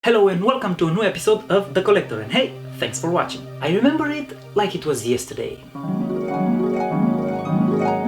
Hello and welcome to a new episode of The Collector, and hey, thanks for watching. I remember it like it was yesterday.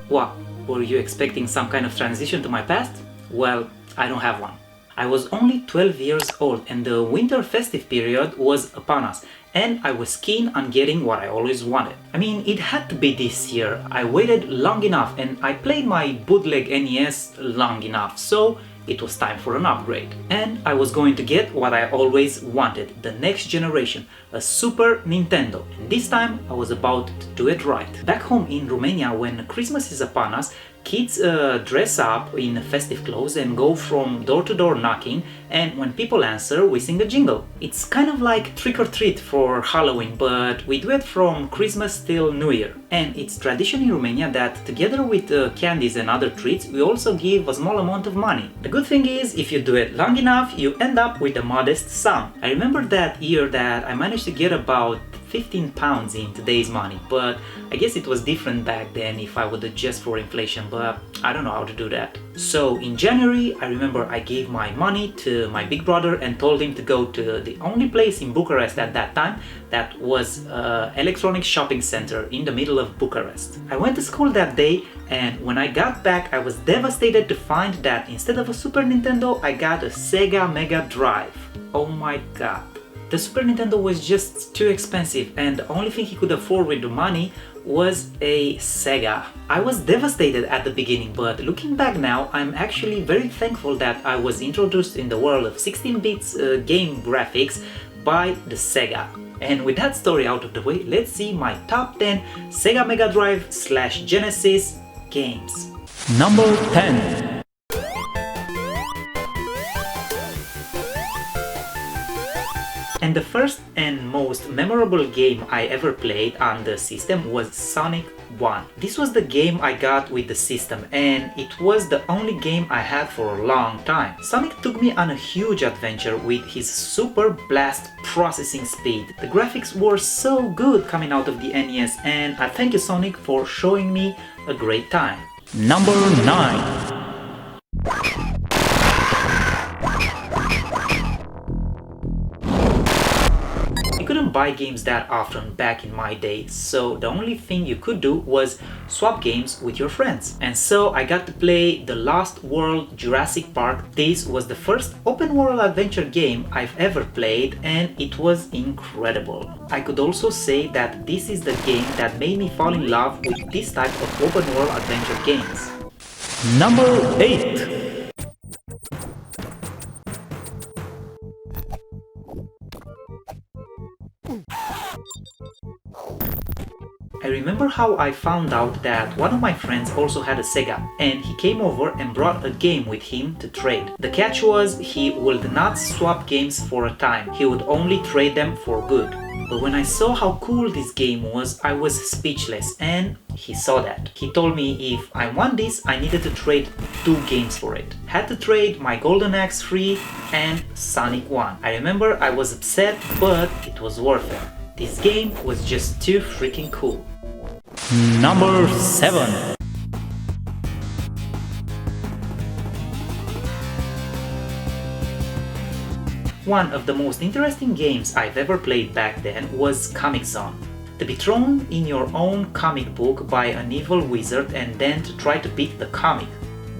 What, were you expecting some kind of transition to my past? Well, I don't have one. I was only 12 years old and the winter festive period was upon us, and I was keen on getting what I always wanted. I mean, it had to be this year. I waited long enough and I played my bootleg NES long enough, so it was time for an upgrade. And I was going to get what I always wanted, the next generation, a Super Nintendo. And this time I was about to do it right. Back home in Romania, when Christmas is upon us, kids dress up in festive clothes and go from door to door knocking, and when people answer, we sing a jingle. It's kind of like trick or treat for Halloween, but we do it from Christmas till New Year. And it's tradition in Romania that together with candies and other treats, we also give a small amount of money. The good thing is, if you do it long enough, you end up with a modest sum. I remember that year that I managed to get about 15 pounds in today's money, but I guess it was different back then if I would adjust for inflation, but I don't know how to do that. So in January, I remember I gave my money to my big brother and told him to go to the only place in Bucharest at that time that was an electronics shopping center in the middle of Bucharest. I went to school that day, and when I got back, I was devastated to find that instead of a Super Nintendo, I got a Sega Mega Drive. Oh my god. The Super Nintendo was just too expensive, and the only thing he could afford with the money was a Sega. I was devastated at the beginning, but looking back now, I'm actually very thankful that I was introduced in the world of 16-bit game graphics by the Sega. And with that story out of the way, let's see my top 10 Sega Mega Drive / Genesis games. Number 10. And the first and most memorable game I ever played on the system was Sonic 1. This was the game I got with the system, and it was the only game I had for a long time. Sonic took me on a huge adventure with his super blast processing speed. The graphics were so good coming out of the NES, and I thank you, Sonic, for showing me a great time. Number 9. You couldn't buy games that often back in my day, so the only thing you could do was swap games with your friends. And so I got to play The Lost World Jurassic Park. This was the first open world adventure game I've ever played, and it was incredible. I could also say that this is the game that made me fall in love with this type of open world adventure games. Number 8. I remember how I found out that one of my friends also had a Sega, and he came over and brought a game with him to trade. The catch was he would not swap games for a time, he would only trade them for good. But when I saw how cool this game was, I was speechless, and he saw that. He told me if I want this, I needed to trade 2 games for it. Had to trade my Golden Axe 3 and Sonic 1. I remember I was upset, but it was worth it. This game was just too freaking cool. Number 7. One of the most interesting games I've ever played back then was Comic Zone. To be thrown in your own comic book by an evil wizard and then to try to beat the comic.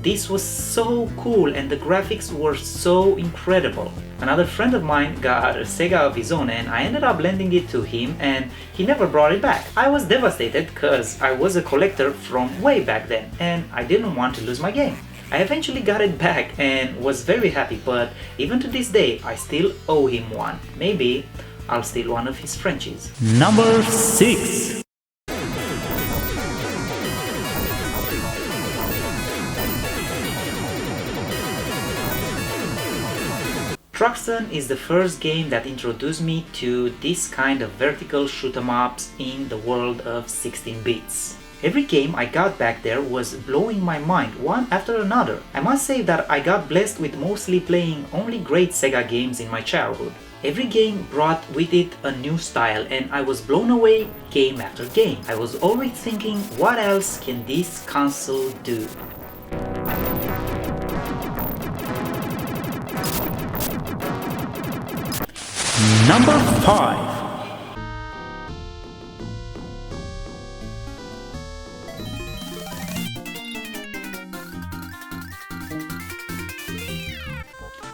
This was so cool, and the graphics were so incredible. Another friend of mine got a Sega of his own, and I ended up lending it to him, and he never brought it back. I was devastated because I was a collector from way back then, and I didn't want to lose my game. I eventually got it back and was very happy, but even to this day I still owe him one. Maybe I'll steal one of his Frenchies. Number 6. Truxxen is the first game that introduced me to this kind of vertical shoot-'em-ups in the world of 16 bits. Every game I got back there was blowing my mind one after another. I must say that I got blessed with mostly playing only great Sega games in my childhood. Every game brought with it a new style, and I was blown away game after game. I was always thinking, what else can this console do? Number 5.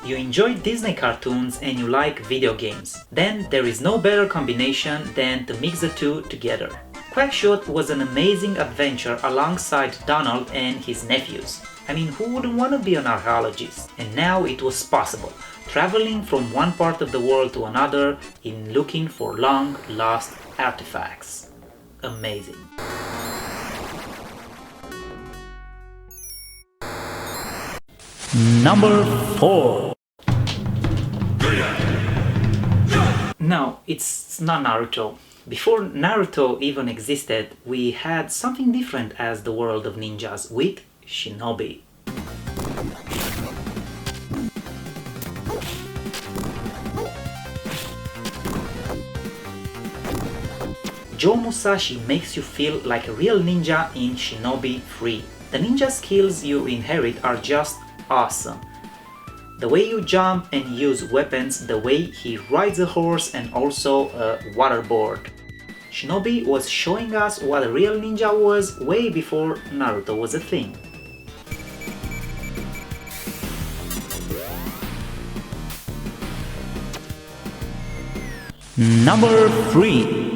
You enjoy Disney cartoons and you like video games. Then there is no better combination than to mix the two together. Quackshot was an amazing adventure alongside Donald and his nephews. I mean, who wouldn't want to be an archaeologist? And now it was possible, traveling from one part of the world to another in looking for long lost artifacts. Amazing. Number 4. No, it's not Naruto. Before Naruto even existed, we had something different as the world of ninjas with Shinobi. Joe Musashi makes you feel like a real ninja in Shinobi 3. The ninja skills you inherit are just awesome. The way you jump and use weapons, the way he rides a horse and also a waterboard. Shinobi was showing us what a real ninja was way before Naruto was a thing. Number 3.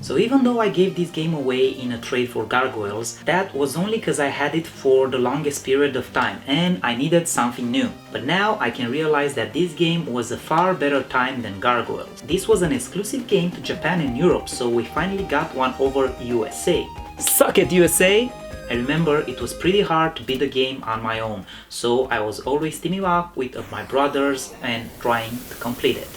So even though I gave this game away in a trade for gargoyles, that was only because I had it for the longest period of time and I needed something new. But now I can realize that this game was a far better time than gargoyles. This was an exclusive game to Japan and Europe, so we finally got one over USA. Suck it, USA! I remember it was pretty hard to beat the game on my own, so I was always teaming up with my brothers and trying to complete it.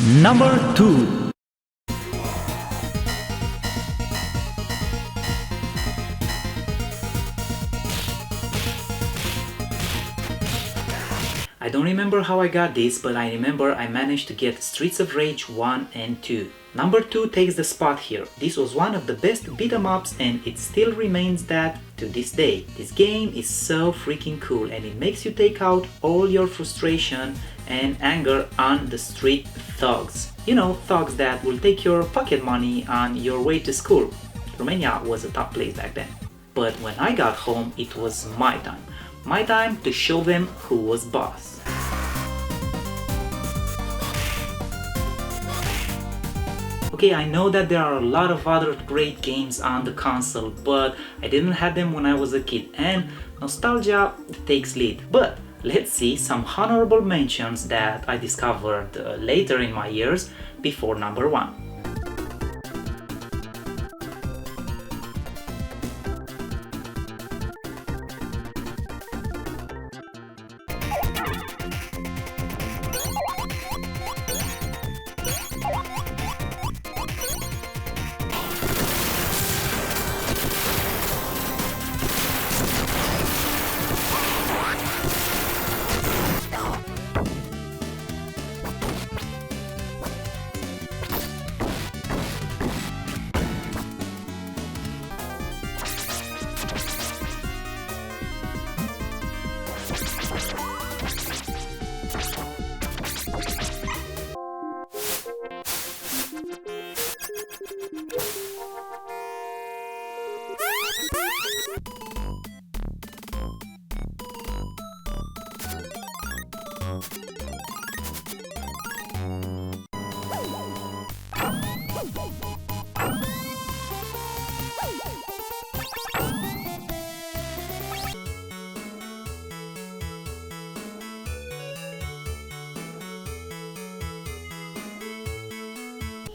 Number 2. I don't remember how I got this, but I remember I managed to get Streets of Rage 1 and 2. Number 2 takes the spot here. This was one of the best beat 'em ups and it still remains that to this day. This game is so freaking cool and it makes you take out all your frustration and anger on the street thugs. You know, thugs that will take your pocket money on your way to school. Romania was a top place back then. But when I got home, it was my time. My time to show them who was boss. Okay, I know that there are a lot of other great games on the console, but I didn't have them when I was a kid and nostalgia takes lead. But let's see some honorable mentions that I discovered later in my years before number 1.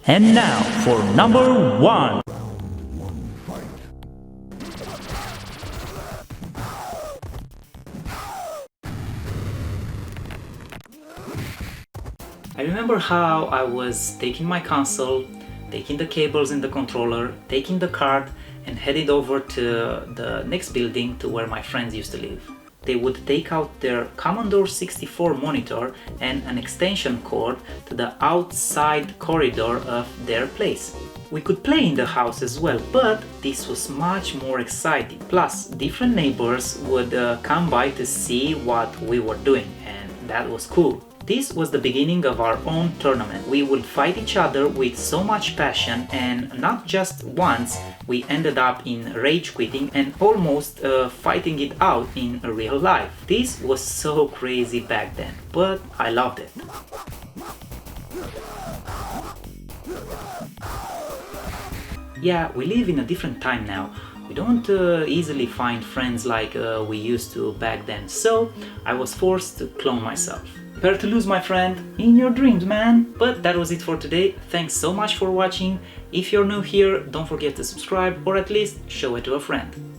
And now for number 1. I remember how I was taking my console, taking the cables in the controller, taking the card and headed over to the next building to where my friends used to live. they would take out their Commodore 64 monitor and an extension cord to the outside corridor of their place. We could play in the house as well, but this was much more exciting. Plus, different neighbors would come by to see what we were doing, and that was cool. This was the beginning of our own tournament. We would fight each other with so much passion, and not just once, we ended up in rage quitting and almost fighting it out in real life. This was so crazy back then, but I loved it. Yeah, we live in a different time now. We don't easily find friends like we used to back then, so I was forced to clone myself. Prepare to lose, my friend, in your dreams, man! But that was it for today. Thanks so much for watching. If you're new here, don't forget to subscribe or at least show it to a friend.